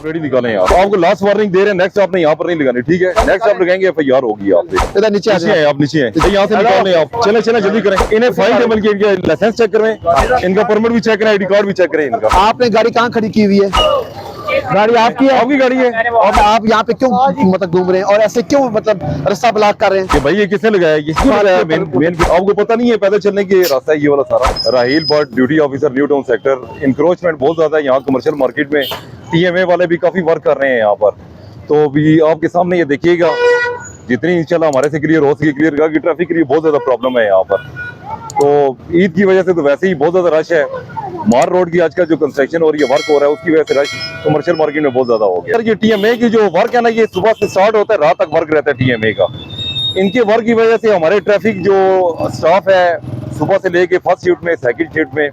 Ready निकालें यार, आपको लास्ट वार्निंग दे रहे हैं, नेक्स्ट आपने यहाँ पर नहीं लगानी, ठीक है? नेक्स्ट आप लगाएंगे FIR होगी आप पे। इधर नीचे है आप नीचे हैं, यहाँ से निकाल लें आप। चले चले जल्दी करें, इन्हें फाइन टेबल की, इनका लाइसेंस चेक करें, इनका परमिट भी चेक करें, ID कार्ड भी चेक करें इनका। आपने गाड़ी कहाँ खड़ी की हुई है? गाड़ी आपकी है? आपकी गाड़ी है। और आप यहाँ पे क्यों मतलब घूम रहे हैं और ऐसे क्यों मतलब रास्ता ब्लॉक कर रहे हैं? कि भाई ये किसने लगाया, ये क्यों लगाया? मेन आपको पता नहीं है पैदल चलने की रास्ता है ये वाला सारा। Raheel Bhatt, duty officer, new town sector. Encroachment बहुत ज्यादा है यहाँ कमर्शियल मार्केट में, TMA वाले भी काफी वर्क कर रहे हैं यहाँ पर। तो भी आपके सामने ये देखिएगा, जितनी इंशाल्लाह हमारे से क्लियर हो सके क्लियर का, कि ट्रैफिक के लिए बहुत ज्यादा प्रॉब्लम है यहाँ पर। तो ईद की वजह से तो वैसे ही बहुत ज्यादा रश है। मार रोड की आजकल जो कंस्ट्रक्शन और ये वर्क हो रहा है उसकी वजह से रश कमर्शियल मार्केट में बहुत ज्यादा हो गया। ये TMA की जो वर्क है ना, ये सुबह से स्टार्ट होता है, रात तक वर्क रहता है TMA का। इनके वर्क की वजह से हमारे ट्रैफिक जो स्टाफ है सुबह से लेके फर्स्ट शिफ्ट में, सेकंड शिफ्ट में,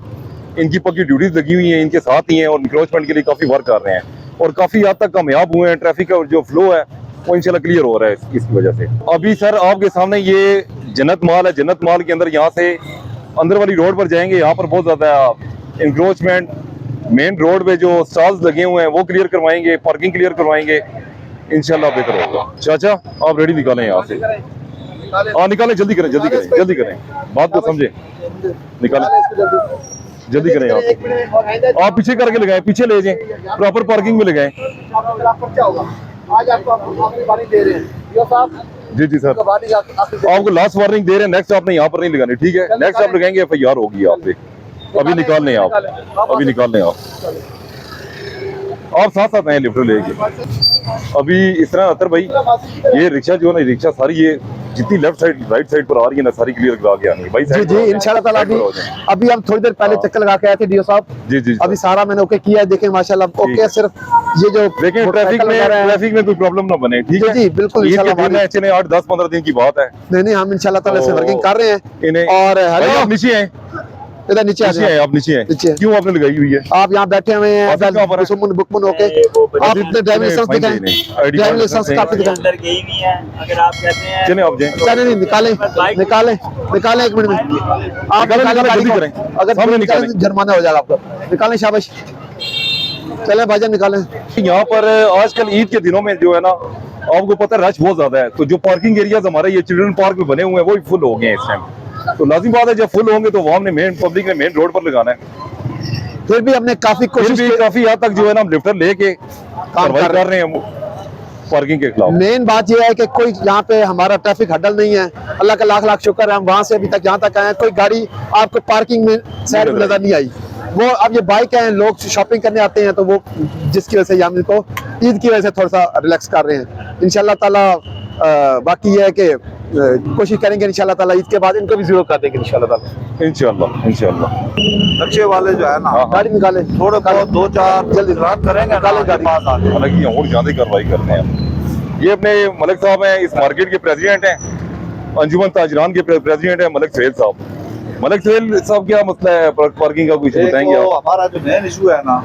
इनकी पक्की ड्यूटीज लगी हुई हैं, इनके साथ ही हैं और इंक्रोचमेंट के लिए काफी वर्क कर रहे हैं और काफी हद तक कामयाब हुए हैं। ट्रैफिक का जो फ्लो है वो इंशाल्लाह क्लियर हो रहा है इसकी वजह से। अभी सर आपके सामने ये जन्नत माल है, जन्नत माल के अंदर यहाँ से अंदर वाली रोड पर जाएंगे, यहाँ पर बहुत ज्यादा इंक्रोचमेंट, मेन रोड पे जो स्टॉल्स लगे हुए हैं वो क्लियर करवाएंगे, पार्किंग क्लियर करवाएंगे, इंशाल्लाह बेहतर होगा। चाचा आप रेडी निकालें यहाँ से, हाँ निकालें, जल्दी करें जल्दी करें जल्दी करें, बात को समझे, निकालें जल्दी करें यहाँ से। आप पीछे करके लगाएं, पीछे ले जाएं, प्रॉपर पार्किंग में लगाएं। आज आपको बारी दे रहे हैं जी जी सर, आपको लास्ट वार्निंग दे रहे हैं, नेक्स्ट आपने यहाँ पर नहीं लगानी, ठीक है? नेक्स्ट आप लगाएंगे FIR होगी आप पे। अभी निकाल लें आप, अभी निकाल लें आप साथ साथ आए लिफ्ट लेके। अभी इस तरह अतर भाई, ये रिक्शा जो है ना, रिक्शा सारी ये जितनी लेफ्ट साइड राइट साइड पर आ रही है ना, सारी क्लियर करा के आनी है भाई। जी जी इंशाल्लाह ताला। अभी हम थोड़ी देर पहले चक्कर लगा के आए थे DO साहब। जी जी अभी सारा मैंने ओके किया है, देखें माशाल्लाह ओके। सिर्फ ये जो देखें ट्रैफिक में कोई प्रॉब्लम ना बने, ठीक है? जी बिल्कुल इंशाल्लाह। 8-10-15 दिन की बात है। नहीं हम इंशाल्लाह ताला से वर्किंग कर रहे हैं। और हेलो नीचे हैं, इधर नीचे हैं आप, नीचे हैं। क्यों आपने लगाई हुई है? आप यहाँ बैठे हुए हैं बुकमन होके। आप अपने ड्राइविंग लाइसेंस दिखाएं, ड्राइविंग लाइसेंस काफी दिखाएं। अगर आप कहते हैं चलें आप जाएं, नहीं निकालें 1 मिनट में आप जल्दी करें, अगर सामने निकालें, जुर्माना हो जाएगा आपका। निकालें, शाबाश, चले भाईजान निकालें। यहाँ पर आजकल ईद के दिनों में जो है ना, आपको पता है रश बहुत ज्यादा है, तो जो पार्किंग एरियाज हमारे ये चिल्ड्रन पार्क में बने हुए हैं वो भी फुल हो गए हैं इस टाइम। तो लाजिम बात है जब फुल होंगे तो वो हमने पब्लिक ने मेन रोड पर लगाना है। फिर भी हमने काफी कोशिश की, काफी हद तक जो है ना हम लिफ्टर लेके कार्रवाई कर रहे हैं पार्किंग के खिलाफ। मेन बात यह है कि कोई यहाँ पे हमारा ट्रैफिक हडल नहीं है, अल्लाह का लाख लाख शुक्र है। हम वहाँ से अभी तक यहाँ तक आए हैं, कोई गाड़ी आपको पार्किंग में साइड में नजर नहीं आई। वो अब ये बाइक है, लोग शॉपिंग करने आते हैं, तो वो जिसकी वजह से हम इनको ईद की वजह से थोड़ा सा रिलैक्स कर रहे हैं इंशाल्लाह ताला। बाकी ये है कि कोशिश करेंगे इंशाल्लाह ताला ईद के बाद इनको भी जरूर कर देंगे इंशाल्लाह ताला। इंशाल्लाह नक्शे वाले जो है ना, गाड़ी निकाले, थोड़ा बहुत 2-4 जल्दी रात करेंगे, निकाले गाड़ी। हालांकि और ज्यादा कार्रवाई करते हैं। ये अपने मलिक साहब हैं, इस मार्केट के प्रेसिडेंट हैं, अंजुमन ताजरान के प्रेसिडेंट हैं मलिक सुहेल साहब। मलिक सुहेल साहब क्या मसला है पार्किंग का, कुछ बताएंगे आप? हमारा जो मेन इशू है ना,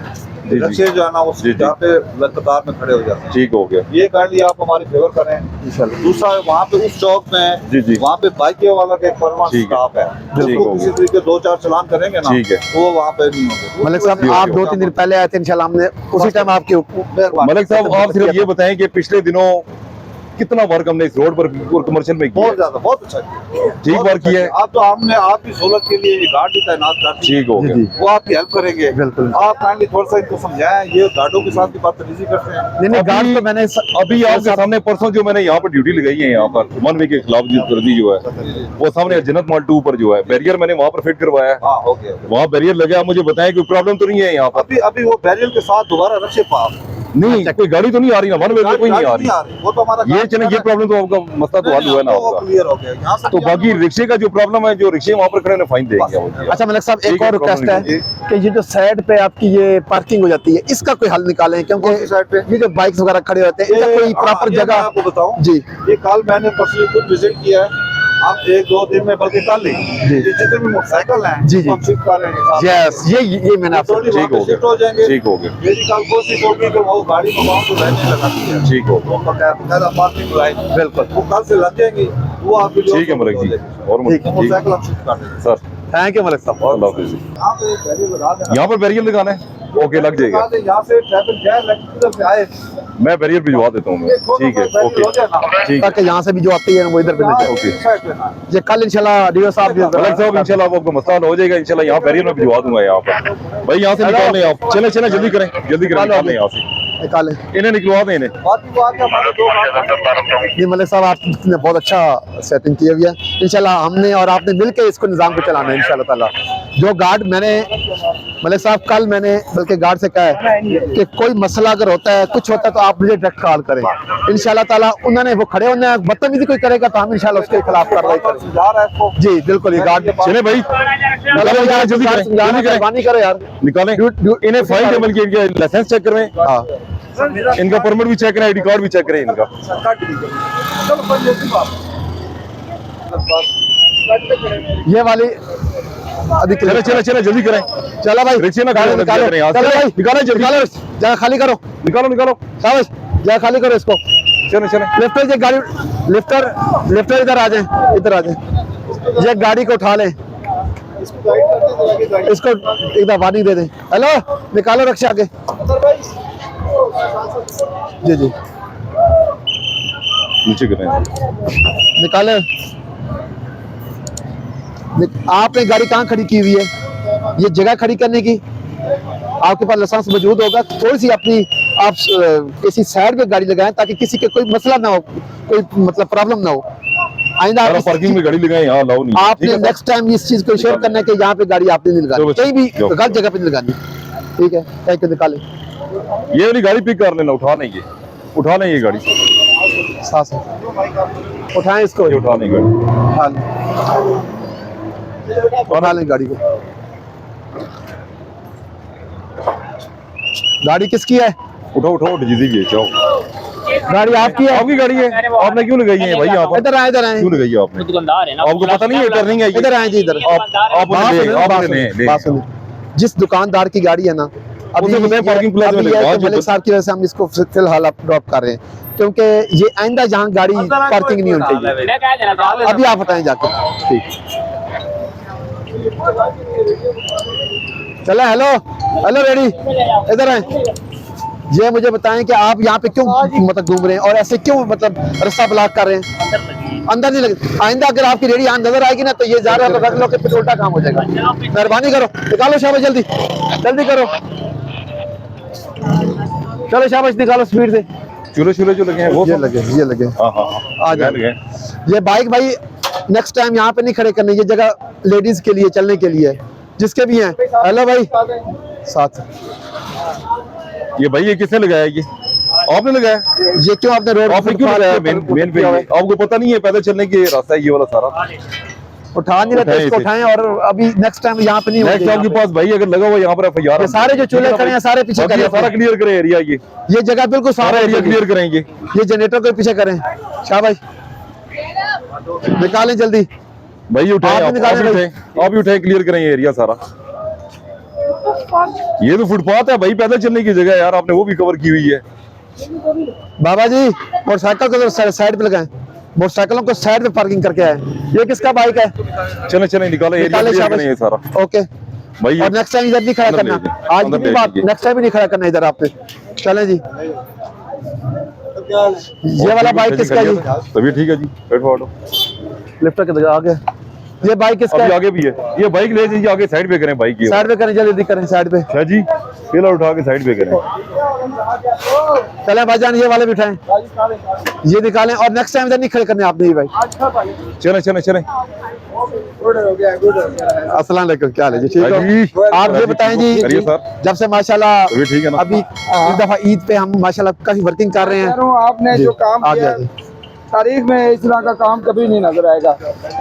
नक्शे जो है ना वो जहाँ पे कतार में खड़े हो जाते हैं। ठीक हो गया, ये काइंडली आप हमारी फेवर करें इंशाल्लाह। दूसरा वहाँ पे उस चौक में जी जी वहाँ पे बाइक वाला का एक परमानेंट स्टाफ है, जिसको किसी तरीके 2-4 चलान करेंगे ना, ठीक है, वो वहाँ पे नहीं होंगे। मलिक साहब आप 2-3 दिन पहले आए थे इंशाल्लाह, हमने उसी टाइम आपके ऊपर। मलिक साहब आप सिर्फ ये बताएं कि पिछले दिनों कितना वर्क हमने इस रोड पर और कमर्शियल में किया? बहुत ज्यादा, बहुत अच्छा, ठीक वर्क किया है। आप तो हमने आपकी सहूलत के लिए गार्ड भी तैनात कर दी, ठीक हो गया, वो आपकी हेल्प करेंगे। बिल्कुल, आप काइंडली थोड़ा सा इनको समझाएं, ये गार्डों के साथ भी बदतमीजी करते हैं। नहीं गार्ड तो मैंने अभी आपके सामने परसों जो मैंने यहाँ पर ड्यूटी लगाई है, यहाँ पर 1 वे के खिलाफ वर्दी जो है वो सामने जन्नत मॉल 2 पर जो है बैरियर मैंने वहाँ पर फिट करवाया है। हाँ, ओके, वहाँ बैरियर लगा, मुझे बताएं कोई प्रॉब्लम तो नहीं है यहाँ पर? अभी वो बैरियर के साथ दोबारा रखे पास नहीं, कोई गाड़ी तो नहीं आ रही ना, 1 वे में कोई नहीं आ रही। वो तो हमारा ये चले, ये प्रॉब्लम तो आपका मसला तो हल हुआ है ना आपका, क्लियर हो गया यहाँ से। तो बाकी रिक्शे का जो प्रॉब्लम है, जो रिक्शे वहाँ पर खड़े फाइन देंगे। अच्छा मलिक साहब एक और रिक्वेस्ट है कि ये जो साइड पे आपकी ये पार्किंग हो जाती है, इसका कोई हल निकालें, क्योंकि साइड पे ये जो बाइक्स वगैरह खड़े होते हैं इनका कोई प्रॉपर जगह। आपको बताऊं जी, ये कल मैंने परसों खुद विजिट किया है, हम 1-2 दिन में बल्कि कल ही ये जितने भी मोटरसाइकिल हैं जी जी हम शिफ्ट कर रहे हैं। यस, ये मैंने आपसे ठीक हो शिफ्ट हो जाएंगे, ठीक हो गया, मेरी कल कोशिश होगी कि वो गाड़ी को वहाँ को रहने लगाती है, ठीक हो गया, वो बकायदा पार्किंग लाइन बिल्कुल वो कल से लग जाएंगी, वो आपकी ठीक है मलिक जी। और मोटरसाइकिल हम शिफ्ट कर देंगे सर, थैंक यू मलिक साहब, अल्लाह हाफिज़। यहाँ पे बैरियर लगा देना। यहाँ पर बैरियर लगाना है। ओके लग जाएगा। यहाँ से ट्रैफिक जाए इधर से आए मैं बैरियर भिजवा देता हूँ मैं। ठीक है ओके ठीक है ताकि यहाँ से भी जो आती है वो इधर भी मिल जाए। ओके ये कल इंशाल्लाह डीओ साहब भी मलिक साहब इंशाल्लाह आपको मसला हल हो जाएगा इंशाल्लाह। यहाँ बैरियर में भिजवा दूंगा यहाँ पर। भाई यहाँ से निकाल लें आप। चले चले जल्दी करें निकाल लें यहाँ से। निकालें। इन्हें निकलवा दें इन्हें। ये मलिक साहब आपने बहुत अच्छा सेटिंग की हुई है। इंशाल्लाह हमने और आपने मिलकर इसको निजाम को चलाना है इंशाल्लाह ताला। जो गार्ड मैंने मलिक साहब कल मैंने बल्कि गार्ड से कहा है कि कोई मसला अगर होता है कुछ होता है तो आप मुझे डायरेक्ट कॉल करें इंशाल्लाह ताला। उन्होंने वो खड़े होने बदतमीजी कोई करेगा तो हम इंशाल्लाह उसके खिलाफ कार्रवाई करें। जी बिल्कुल ये गार्ड चले भाई जल्दी मेहरबानी करो यार निकालें। इन्हें फाइन अमल की इनका लाइसेंस चेक करें। हाँ इनका परमिट भी चेक करें आईडी कार्ड भी चेक करें इनका। ये वाली अभी चले चले चले जल्दी करें। चलो भाई रिक्शे में निकालो निकालो चलो भाई निकालो जल्दी निकालो जगह खाली करो निकालो निकालो शाबाश जगह खाली करो इसको। चले चले लिफ्टर ये गाड़ी लिफ्टर इधर आ जाए इधर आ जाए। ये गाड़ी को उठा लें इसको इधर वार्निंग दे दें। हेलो निकालो रक्षा आगे। जी जी नीचे करें। निकाले। आपने गाड़ी कहाँ खड़ी की हुई है? ये जगह खड़ी करने की आपके पास लाइसेंस मौजूद होगा। थोड़ी सी अपनी आप किसी साइड पे गाड़ी लगाएं ताकि किसी के कोई मसला ना हो कोई मतलब प्रॉब्लम ना हो। आइंदा आप पार्किंग में गाड़ी लगाएं यहाँ लाओ नहीं। आपने नेक्स्ट टाइम इस चीज को श्योर करना है कि यहाँ पे गाड़ी आपने नहीं लगानी कहीं भी गलत जगह पे नहीं लगानी। ठीक है थैंक यू। निकालें ये वाली गाड़ी पिक कर लेना उठा लेंगे ये गाड़ी साथ से उठाएं इसको। ये उठा लें गाड़ी उठा लें गाड़ी को। गाड़ी किसकी है? उठो उठो डीजी भी है जाओ। गाड़ी आपकी है? आपकी गाड़ी है आपने क्यों लगाई है भाई यहाँ पर? इधर आए क्यों लगाई है आपने? दुकानदार है ना आपको पता नहीं है टर्निंग है ये? इधर आए जी इधर। आप जिस दुकानदार की गाड़ी है ना अभी उसे बताएं पार्किंग प्लेस में मलिक साहब की वजह से हम इसको फिलहाल ड्रॉप कर रहे हैं क्योंकि ये आइंदा जहाँ गाड़ी पार्किंग नहीं होनी चाहिए। अभी आप बताएं जाकर। ठीक चलो हेलो हेलो रेडी इधर आए। ये मुझे बताएं कि आप यहाँ पे क्यों मतलब घूम रहे हैं और ऐसे क्यों मतलब रास्ता ब्लॉक कर रहे हैं? अंदर नहीं लगे। आइंदा अगर आपकी रेडी यहाँ नजर आएगी ना तो ये जा रहा है तो रख लो कि फिर उल्टा काम हो जाएगा। मेहरबानी करो निकालो शाबाश जल्दी जल्दी करो। चलो शाबाश निकालो स्पीड से। चूल्हे जो लगे हैं वो ये लगे हाँ आ जाए। ये बाइक भाई नेक्स्ट टाइम यहाँ पे नहीं खड़े करने। ये जगह लेडीज के लिए चलने के लिए जिसके भी हैं। हेलो भाई साथ ये भाई ये किसने लगाया? ये आपने लगाया? ये क्यों आपने रोड आपने क्यों लगाया मेन पे? आपको पता नहीं है पैदल चलने की रास्ता है ये वाला सारा? उठा नहीं रहे इसको उठाएं और अभी नेक्स्ट टाइम यहाँ पे नहीं होगा। नेक्स्ट आपके पास भाई अगर लगा हुआ यहाँ पर एफआईआर सारे जो चूल्हे खड़े हैं सारे पीछे करें। सारा क्लियर करें एरिया ये जगह बिल्कुल सारा एरिया क्लियर करेंगे। ये जनरेटर को पीछे करें। शाबाश निकालें जल्दी भाई उठाएं आप भी उठाएं क्लियर करें ये एरिया सारा। ये तो फुटपाथ है भाई पैदल चलने की जगह यार आपने वो भी कवर की हुई है। बाबा जी मोटरसाइकिल को साइड पे लगाएं। मोटरसाइकिलों को साइड पे पार्किंग करके आए। ये किसका बाइक है? चले चले निकालो एरिया क्लियर करें ये सारा। ओके भाई और नेक्स्ट टाइम इधर नहीं खड़ा करना। आज की बात नेक्स्ट टाइम भी नहीं खड़ा करना इधर आपने। चलें जी। ये वाला बाइक किसका है? तभी ठीक है जी बैठो ऑटो लिफ्ट के आगे। ये बाइक किसका है? आगे भी है ये बाइक ले जाइए आगे साइड पे करें बाइक की साइड पे करें जल्दी करें साइड पे। अच्छा जी पहला उठा के साइड पे करें। चलें भाईजान ये वाले भी उठाएं ये निकालें और नेक्स्ट टाइम इधर नहीं खड़े करने आपने। भाई चले चले चले अस्सलाम वालेकुम क्या हाल है जी? ठीक है आप ये बताएं जी जब से माशाल्लाह ठीक है ना अभी इस दफा ईद पे हम माशाल्लाह काफी वर्किंग कर रहे हैं। आपने जो काम किया तारीख में इस तरह का काम कभी नहीं नजर आएगा।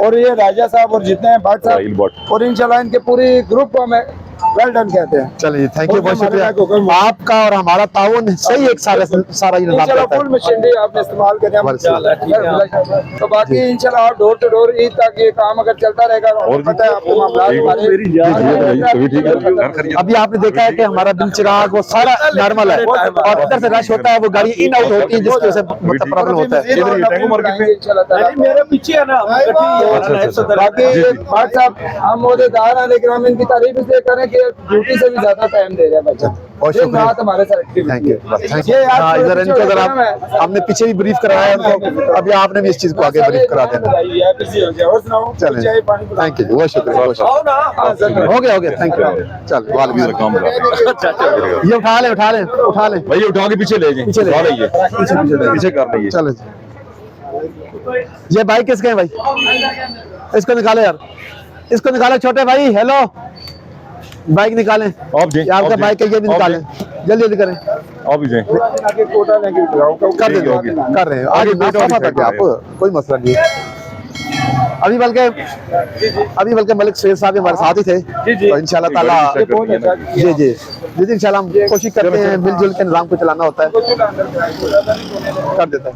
और ये राजा साहब और जितने हैं भट्ट साहब और इंशाल्लाह इनके पूरी ग्रुप को हमें वेल डन कहते हैं। चलिए थैंक यू बहुत शुक्रिया आपका और हमारा ताउन सही एक सारा फुल मशीनरी आपने इस्तेमाल करें। तो बाकी इंशाल्लाह आप डोर टू डोर ईद तक ये काम अगर चलता रहेगा और पता है आपको मामला। अभी आपने देखा है कि हमारा दिल चिराग वो सारा नॉर्मल है और इधर से रश होता है वो गाड़ी इन आउट होती है जिसकी वजह से मतलब प्रॉब्लम होता है। मेरे पीछे है ना बाकी भट्ट साहब हम मोदेदार हैं लेकिन हम इनकी तारीफ इसलिए करें कि ड्यूटी से भी ज्यादा टाइम दे रहे हैं बच्चे। बहुत दिन शुक्रिया। रात हमारे साथ थैंक यू एक्टिविटी। ये आज हाँ, इधर इनको जरा मैं हमने पीछे भी ब्रीफ कराया है उनको, अभी आपने भी इस चीज को आगे ब्रीफ करा देना। और सुनाओ, चलें, चाय पानी पिलाओ। थैंक यू, बहुत शुक्रिया, बहुत शुक्रिया। हाँ, सर। हो गया, थैंक यू। चल वालेकुम इधर काम कर ये उठा ले भाई, उठा के पीछे ले जाए, पीछे ले उठा लीजिए, पीछे पीछे कर लीजिए। चलो ये बाइक किसके हैं भाई? इसको निकालो यार, इसको निकालो छोटे भाई। हेलो, बाइक निकालें। आप जी, ये आपका आप बाइक है, ये भी आप निकालें, जल्दी जल्दी करें। आप भी जाए। कोटा लेके कर ठीक है, ओके। कर रहे हैं आगे कोटा नाश्ता भी तक आप, कोई मसला नहीं है। अभी बल्कि मलिक सैयद साहब हमारे साथ ही थे, तो इंशाल्लाह ताला जी जी जी इंशाल्लाह हम कोशिश करते हैं मिलजुल के निज़ाम को चलाना होता है, कर देता है।